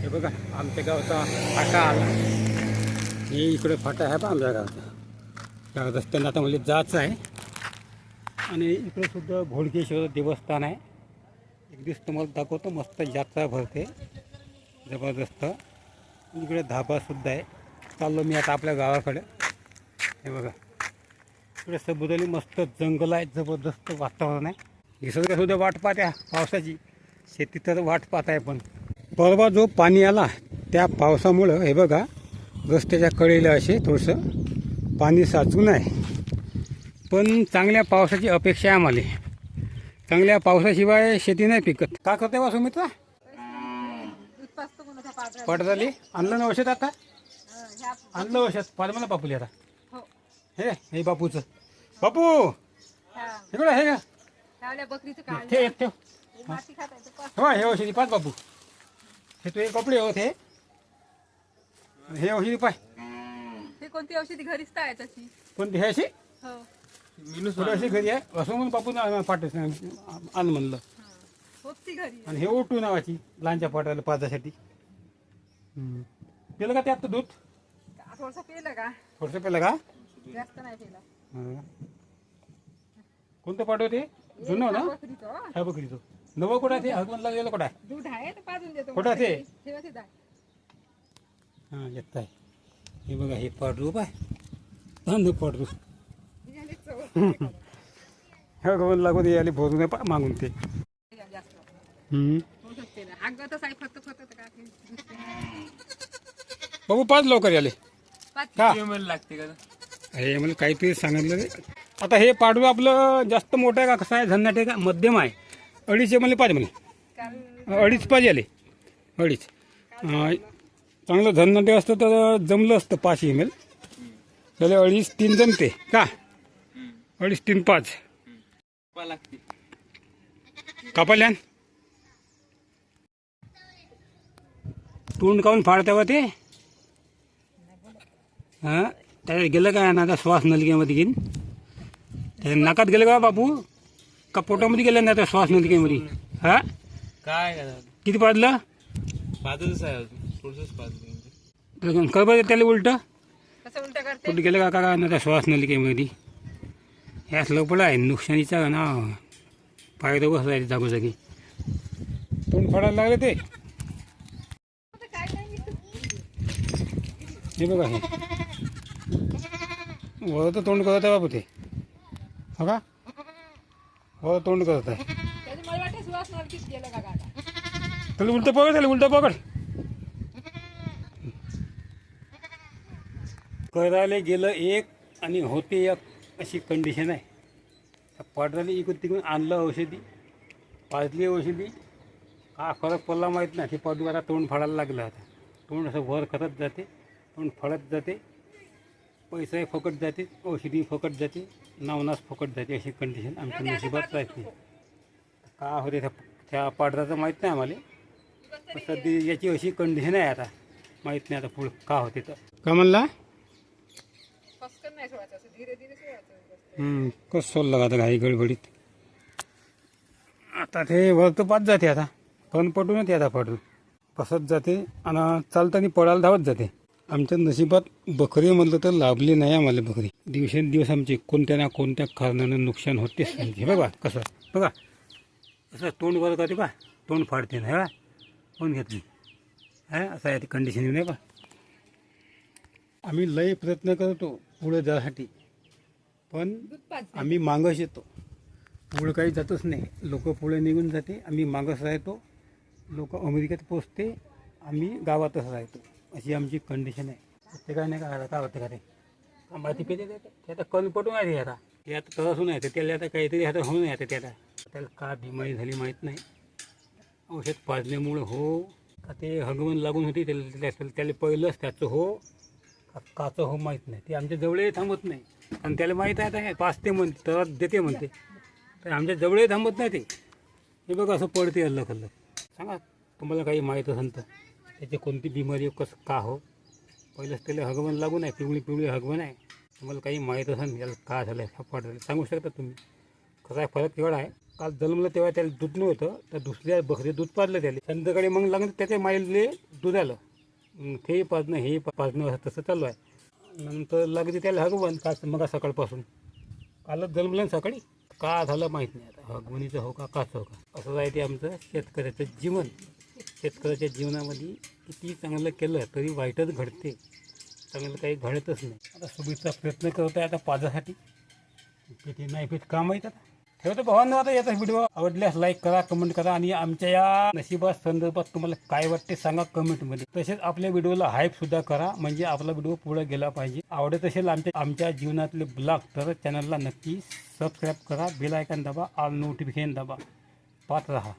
हे बघा आमच्या गावचा फाटा आला. हे इकडे फाटा आहे पहा आमच्या गावचा. त्या रस्त्यानं आता मला जायचं आहे. आणि इकडे सुद्धा घोडकेश्वर देवस्थान आहे. एक दिवस तुम्हाला दाखवतो. मस्त यात्रा भरते जबरदस्त. इकडे धाबासुद्धा आहे. चाललो मी आता आपल्या गावाकडे. हे बघा इकडे सभोवताली मस्त जंगल आहे. जबरदस्त वातावरण आहे. निसर्गसुद्धा वाट पाहत आहे पावसाची. शेती तर वाट पाहत आहे. पण परवा जो पाणी आला त्या पावसामुळं हे बघा रस्त्याच्या कडेला असे थोडंसं पाणी साचून आहे. पण चांगल्या पावसाची अपेक्षा आहे आम्हाला. चांगल्या पावसाशिवाय शेती नाही पिकत. का करते बा सुमित्रा? पट झाली. आणलं ना औषध आता? आणलं औषध. पाच मला बापूली आता. हे बापूचं. बापू इकडं हे का ठेव ठेव. हो हे औषधी पाच बापू. हे तुझे कपडे होते. हे औषधी पाय. हे कोणती औषधी घरीच आहे तशी? कोणती हे अशी? हो थोडी अशी घरी आहे असं म्हणून बापून पाठवत आण म्हणलं. होती घरी. आणि हे ओटू नावाची लहानच्या पोटाला पाजासाठी. पेलं का ते आता दूध? थोडंसं पेलं का? थोडंसं पेलं का? जास्त नाही पेलं. कोणतं पाठवते? जुनं ना? बकरीचं. हा बकरीचं. नवं कुठं आहे ते? हगवण लागलेलं कुठं आहे? दूध आहे तर पाजून देतो. कुठं आहे ते? ठेवा ते दाय. हां येत आहे. हे बघा हे पाडरू पाय. तांदूळ पाडरू. निघाले चव. हगवण लागून यायला भरून पा मागून ते. जास्त. थोडंसं पेलं. अगं तसं आहे फक्त फक्त का ते. बाबू पाच लवकर याले. का लागते का? हे मला काहीतरी सांगितलं रे. आता हे पाडू आपलं जास्त मोठं आहे का कसं आहे? झन्नाट आहे का मध्यम आहे? 2.5 मला पाहिजे मला. 2.5 पाहिजे आले. 2.5 चांगलं झन्नाटे असतं तर जमलं असतं 5 ml. त्याला 2.5 3 जमते का? 2.5 3 5 लागते. कापाल्यान तोंड काऊन फाडतावा ते? हां त्याला गेलं काय ना आता श्वास नलिकेमध्ये घेईन. त्याच्या नाकात गेलं का बापू? का पोटामध्ये गेलं ना आता श्वास नलिकेमध्ये? हां काय किती पाजलं? पाजच आहे थोडंसंच पाजलं. कर बरं त्याला उलटं. कसं उलट करते? कुठं गेलं का ना त्या श्वास नलिकेमध्ये? ह्याच लपडा आहे नुकसानीचा ना. फायदा कसं आहे जागोजागी. तोंड फाडायला लागले ते. हे बघा हे वर तर तोंड करत आहे बाबू ते. हो का? वर तोंड करत आहे. मला वाटतं सुवास नरकीच गेलं का गाडा. त्याला उलटं पकड. त्याला उलटं पकड. करायला गेलं एक आणि होते एक अशी कंडिशन आहे. पाडराने इकडून तिकडून आणलं औषधी. पाजली औषधी. का फरक पडला माहीत नाही. ते पाडू आता तोंड फाडायला लागलं. आता तोंड असं वर करत जाते. तोंड फाडत जाते. पैसाही फकट जाते. औषधी फकट जाते. नावनास फकट जाते. अशी कंडिशन आमच्या नशिबात राहते. का होते त्या पाडराचं माहीत नाही आम्हाला. पण सध्या याची अशी कंडिशन आहे आता. माहीत नाही आता पुढं का होते तर. का म्हणला? पस्कन नाही सोडायचं असं धीरे धीरे सोडायचं. कसं सोडलं आता घाई गडबडीत. आता ते वरतं पाच जाते आता. पण पटून येते आता पडून पसत जाते. आणि चालताना पडायला धावत जाते. आमच्या नशिबात बकरी म्हणलं तर लाभली नाही आम्हाला बकरी. दिवसेंदिवस आमचे कोणत्या ना कोणत्या कारणानं नुकसान होतेच. हे बघा कसं बघा असं तोंड वर करते बा. तोंड फाडते ना. हे कोण घेतली हा असं आहे ती कंडिशन नाही बा. आम्ही लय प्रयत्न करतो पुढे जाण्यासाठी. पण आम्ही मागच येतो. पुढं काही जातच नाही. लोक पुढे निघून जाते. आम्ही मागच राहतो. लोक अमेरिकेत पोचते. आम्ही गावातच राहतो. अशी आमची कंडिशन आहे. ते काय नाही का काय होते का ते माती पेते ते आता कल पटून आहे. आता ते आता तसं नाही. त्याला आता काहीतरी आता होऊन आहे. ते आता त्याला का बिमारी झाली माहीत नाही. औषध पाजल्यामुळं हो का ते हगवण लागून होती त्याला पहिलंच त्याचं हो काचं हो माहीत नाही. ते आमच्या जवळही थांबत नाही. आणि त्याला माहीत आहे आता पाचते म्हणते तर देते म्हणते. तर आमच्या जवळही थांबत नाही ते. हे बघा असं पडते अल्लख अल्लख. सांगा तुम्हाला काही माहीत असेल तर त्याची कोणती बिमारी कसं का हो. पहिलंच त्याला हगवण लागून आहे. पिवळी पिवळी हगवण आहे. तुम्हाला काही माहीत असेल याला का झालं आहे पडलं सांगू शकता तुम्ही. कसा आहे फरक केवढा आहे. काल जन्मलं तेव्हा त्याला दूध नव्हतं, तर दुसऱ्या बकरी दूध पाजलं त्याला. संध्याकाळी मग लागलं त्याच्या माईले दूध आलं. ते पाजणं हे पाजणं तसं चालू आहे. नंतर लागते त्याला हगवण का मग सकाळपासून. कालच जन्मलं ना सकाळी, का झालं माहीत नाही आता, हगवणीचं हो का काचं हो का. असंच आहे ते आमचं शेतकऱ्याचं जीवन. शेतकऱ्याच्या जीवनामध्ये किती चांगलं केलं तरी वाईटच घडते, चांगलं काही घडतच नाही. आता सुबीचा प्रयत्न करत आहे आता पाजासाठी. किती नाही पीठ काम आहे आता. ठेवतो भावांनो, आता याचा व्हिडिओ आवडल्यास लाईक करा, कमेंट करा आणि आमच्या या नशिबा संदर्भात तुम्हाला काय वाटते सांगा कमेंटमध्ये. तसेच आपल्या व्हिडिओला हाईपसुद्धा करा, म्हणजे आपला व्हिडिओ पुढे गेला पाहिजे. आवडत असेल आमच्या जीवनातले ब्लॉग तर चॅनलला नक्की सबस्क्राईब करा, बेल आयकॉन दाबा, ऑल नोटिफिकेशन दाबा, पाहत राहा.